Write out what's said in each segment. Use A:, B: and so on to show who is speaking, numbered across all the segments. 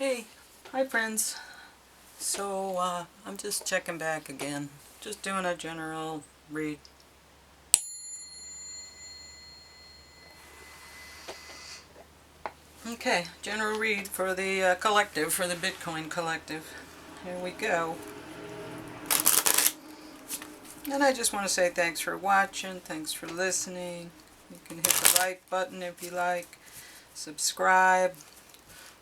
A: Hey, hi friends. So I'm just checking back again, just doing a general read. Okay, general read for the collective, for the Bitcoin collective. Here we go. And I just want to say thanks for watching, thanks for listening. You can hit the like button if you like, subscribe.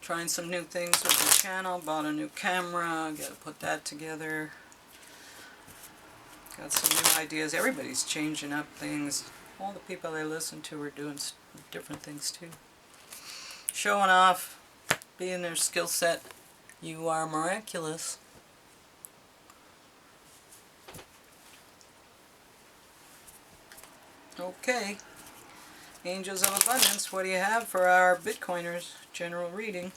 A: Trying some new things with the channel, bought a new camera, gotta put that together. Got some new ideas. Everybody's changing up things. All the people I listen to are doing different things too. Showing off, being their skill set. You are miraculous. Okay. Angels of Abundance, what do you have for our Bitcoiners? General reading.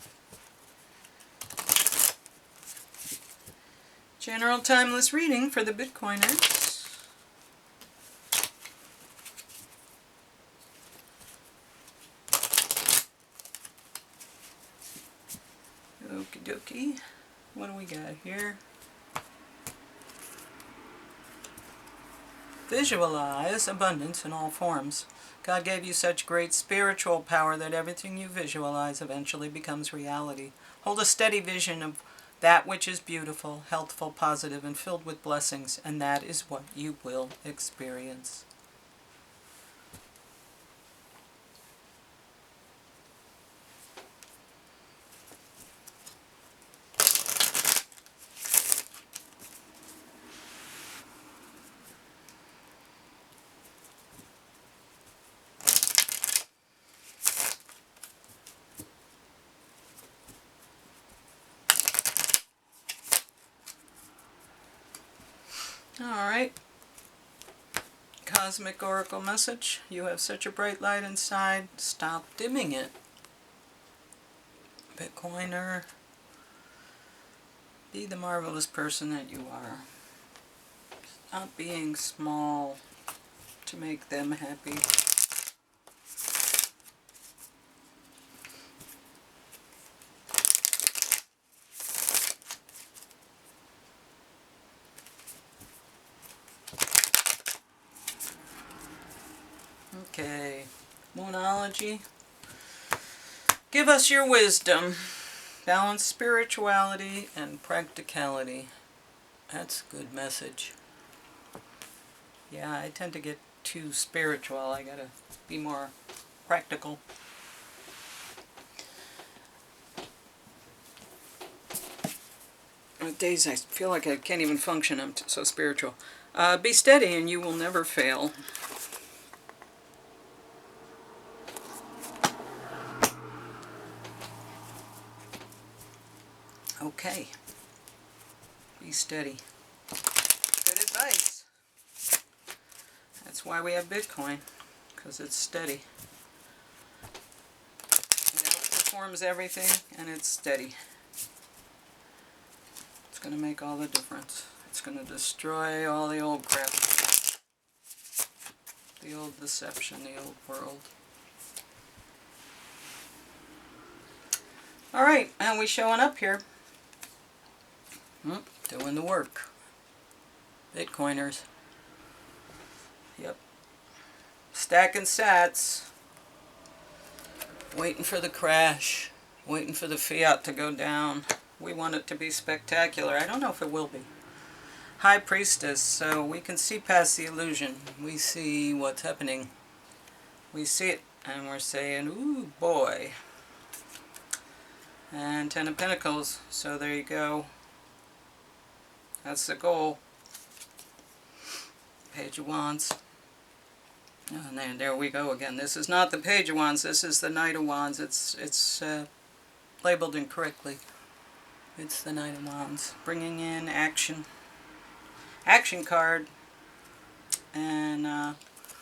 A: General timeless reading for the Bitcoiners. Okie dokie. What do we got here? Visualize abundance in all forms. God gave you such great spiritual power that everything you visualize eventually becomes reality. Hold a steady vision of that which is beautiful, healthful, positive, and filled with blessings, and that is what you will experience. Alright. Cosmic Oracle message. You have such a bright light inside. Stop dimming it. Bitcoiner. Be the marvelous person that you are. Stop being small to make them happy. Okay, Moonology. Give us your wisdom. Balance spirituality and practicality. That's a good message. Yeah, I tend to get too spiritual. I gotta be more practical. On days I feel like I can't even function, I'm so spiritual. Be steady and you will never fail. Okay. Be steady. Good advice. That's why we have Bitcoin, because it's steady. It outperforms everything, and it's steady. It's going to make all the difference. It's going to destroy all the old crap. The old deception, the old world. Alright, and we showing up here. Doing the work. Bitcoiners. Yep. Stacking sats. Waiting for the crash. Waiting for the fiat to go down. We want it to be spectacular. I don't know if it will be. High Priestess, so we can see past the illusion. We see what's happening. We see it, and we're saying, ooh, boy. And Ten of Pentacles, so there you go. That's the goal. Page of Wands. And there we go again. This is not the Page of Wands, this is the Knight of Wands. It's labeled incorrectly. It's the Knight of Wands. Bringing in action. Action card. And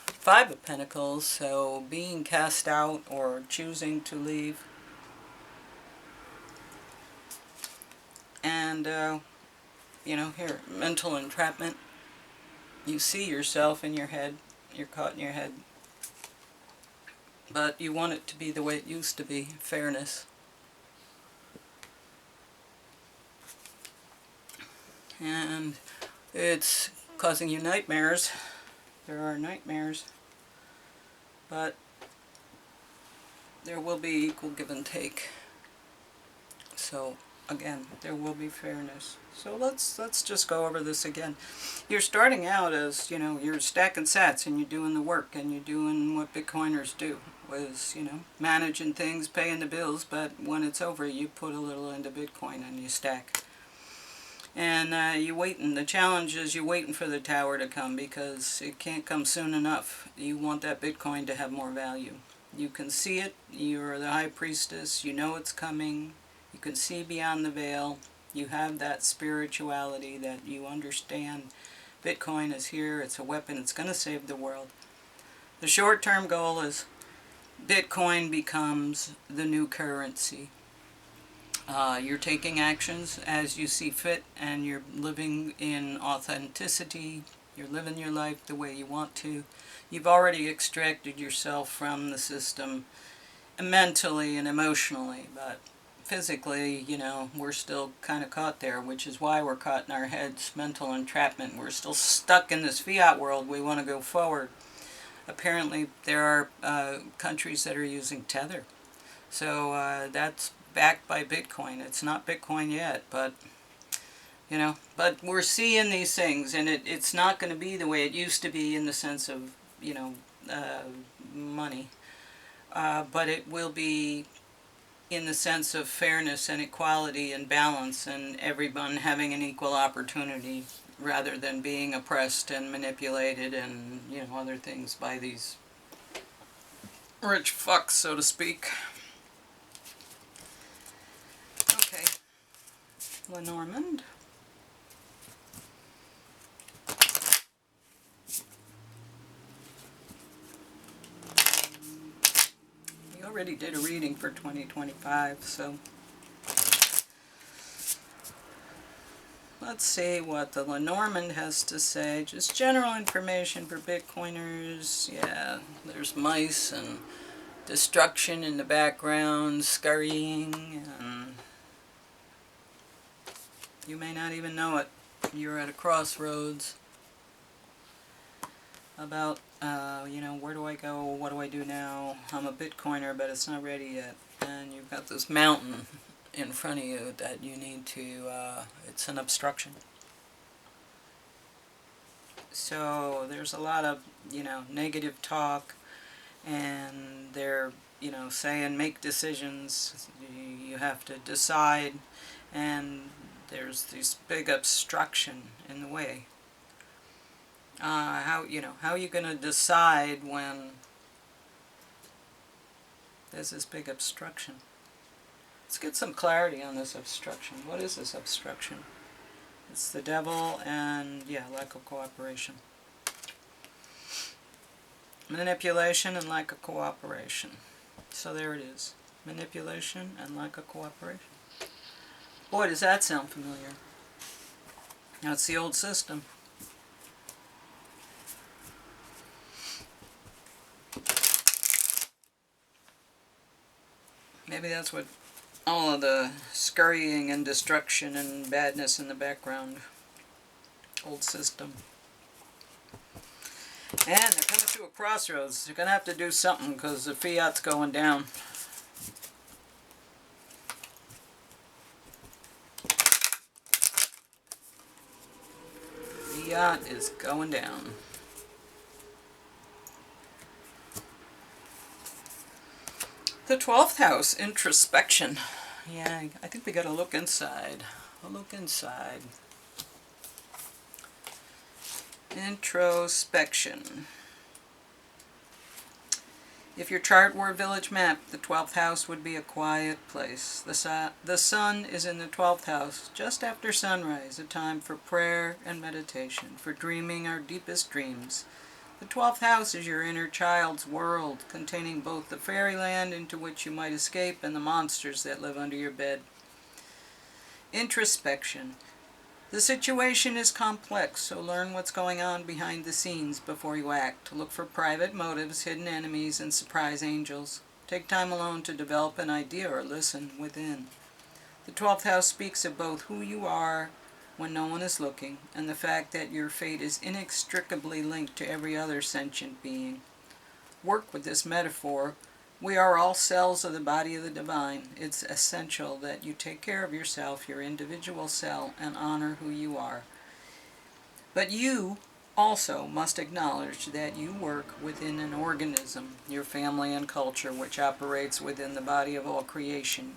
A: Five of Pentacles, so being cast out or choosing to leave. And, you know, here, mental entrapment. You see yourself in your head. You're caught in your head. But you want it to be the way it used to be. Fairness. and it's causing you nightmares. There are nightmares, but there will be equal give and take. So again, there will be fairness. So let's just go over this again. You're starting out as, you're stacking sats and you're doing the work and you're doing what Bitcoiners do, was, managing things, paying the bills, but when it's over you put a little into Bitcoin and you stack. And you're waiting. The challenge is you're waiting for the tower to come because it can't come soon enough. You want that Bitcoin to have more value. You can see it. You're the high priestess. You know it's coming. You can see beyond the veil. You have that spirituality that you understand. Bitcoin is here. It's a weapon. It's going to save the world. The short-term goal is Bitcoin becomes the new currency. You're taking actions as you see fit, and you're living in authenticity. You're living your life the way you want to. You've already extracted yourself from the system mentally and emotionally, but physically, we're still kind of caught there, which is why we're caught in our heads, mental entrapment. We're still stuck in this fiat world. We want to go forward. Apparently, there are countries that are using Tether. So that's backed by Bitcoin. It's not Bitcoin yet, but but we're seeing these things, and it's not going to be the way it used to be in the sense of money, but it will be in the sense of fairness and equality and balance, and everyone having an equal opportunity rather than being oppressed and manipulated and other things by these rich fucks, so to speak. Okay, Lenormand. We already did a reading for 2025, so let's see what the Lenormand has to say. Just general information for Bitcoiners. Yeah, there's mice and destruction in the background, scurrying, and you may not even know it. You're at a crossroads about, where do I go? What do I do now? I'm a Bitcoiner, but it's not ready yet. And you've got this mountain in front of you that you need to, it's an obstruction. So there's a lot of, negative talk, and they're, saying make decisions. You have to decide, and there's this big obstruction in the way. How are you going to decide when there's this big obstruction? Let's get some clarity on this obstruction. What is this obstruction? It's the devil and, lack of cooperation. Manipulation and lack of cooperation. So there it is. Manipulation and lack of cooperation. Boy, does that sound familiar. That's the old system. Maybe that's what all of the scurrying and destruction and badness in the background. Old system. And they're coming to a crossroads. They're going to have to do something because the fiat's going down. Fiat is going down. The 12th house, introspection. Yeah, I think we got to look inside. I'll look inside. Introspection. If your chart were a village map, the 12th house would be a quiet place. The sun is in the 12th house just after sunrise, a time for prayer and meditation, for dreaming our deepest dreams. The 12th house is your inner child's world, containing both the fairyland into which you might escape and the monsters that live under your bed. Introspection. The situation is complex, so learn what's going on behind the scenes before you act. Look for private motives, hidden enemies, and surprise angels. Take time alone to develop an idea or listen within. The 12th house speaks of both who you are when no one is looking, and the fact that your fate is inextricably linked to every other sentient being. Work with this metaphor. We are all cells of the body of the divine. It's essential that you take care of yourself, your individual cell, and honor who you are. But you also must acknowledge that you work within an organism, your family and culture, which operates within the body of all creation.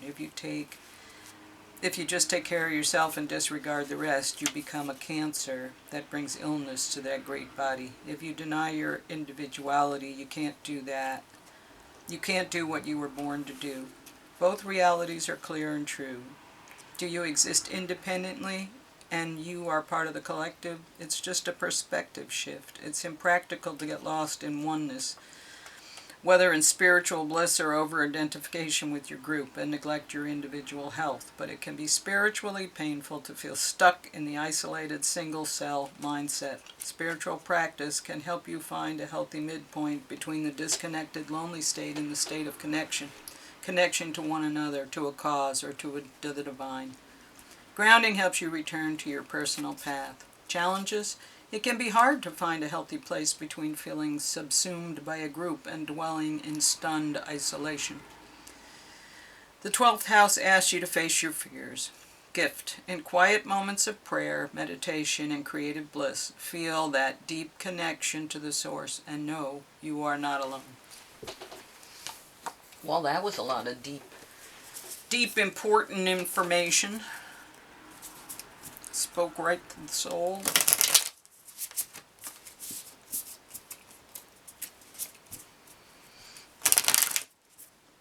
A: If you just take care of yourself and disregard the rest, you become a cancer that brings illness to that great body. If you deny your individuality, you can't do that. You can't do what you were born to do. Both realities are clear and true. Do you exist independently and you are part of the collective? It's just a perspective shift. It's impractical to get lost in oneness, whether in spiritual bliss or over-identification with your group, and neglect your individual health. But it can be spiritually painful to feel stuck in the isolated single-cell mindset. Spiritual practice can help you find a healthy midpoint between the disconnected, lonely state and the state of connection. Connection to one another, to a cause, or to the divine. Grounding helps you return to your personal path. Challenges? It can be hard to find a healthy place between feeling subsumed by a group and dwelling in stunned isolation. The 12th house asks you to face your fears. Gift. In quiet moments of prayer, meditation, and creative bliss, feel that deep connection to the source and know you are not alone. Well, that was a lot of deep, important information. Spoke right to the soul.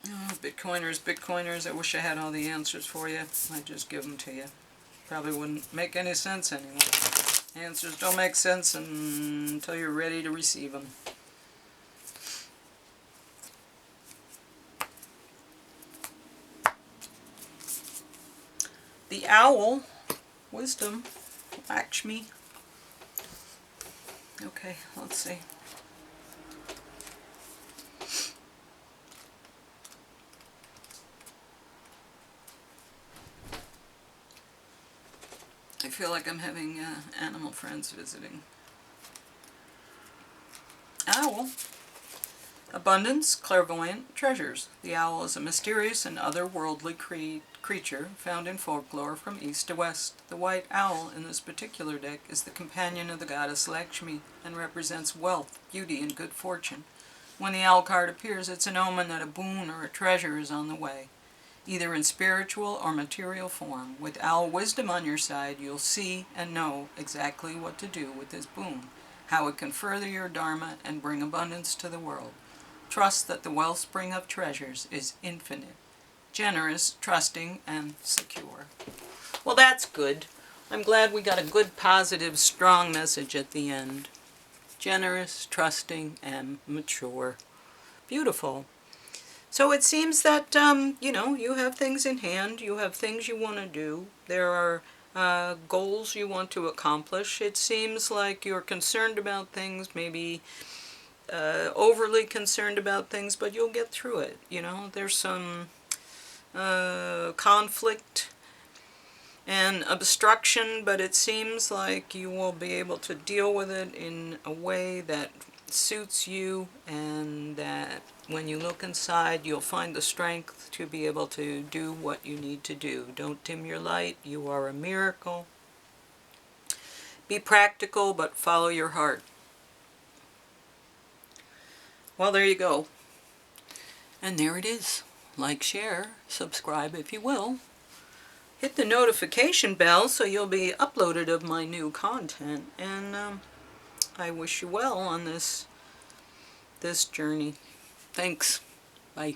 A: Oh, Bitcoiners, I wish I had all the answers for you. I'd just give them to you. Probably wouldn't make any sense anymore. Answers don't make sense until you're ready to receive them. The owl, wisdom, Lakshmi. Okay, let's see. I feel like I'm having animal friends visiting. Owl. Abundance, clairvoyant, treasures. The owl is a mysterious and otherworldly creature found in folklore from east to west. The white owl in this particular deck is the companion of the goddess Lakshmi and represents wealth, beauty, and good fortune. When the owl card appears, it's an omen that a boon or a treasure is on the way, either in spiritual or material form. With owl wisdom on your side, you'll see and know exactly what to do with this boon, how it can further your dharma and bring abundance to the world. Trust that the wellspring of treasures is infinite, generous, trusting, and secure. Well, that's good. I'm glad we got a good, positive, strong message at the end. Generous, trusting, and mature. Beautiful. So it seems that, you have things in hand, you have things you want to do, there are goals you want to accomplish. It seems like you're concerned about things, maybe overly concerned about things, but you'll get through it. There's some conflict and obstruction, but it seems like you will be able to deal with it in a way that suits you, and that when you look inside, you'll find the strength to be able to do what you need to do. Don't dim your light. You are a miracle. Be practical, but follow your heart. Well, there you go. And there it is. Like, share, subscribe if you will. Hit the notification bell so you'll be uploaded of my new content. And I wish you well on this journey. Thanks. Bye.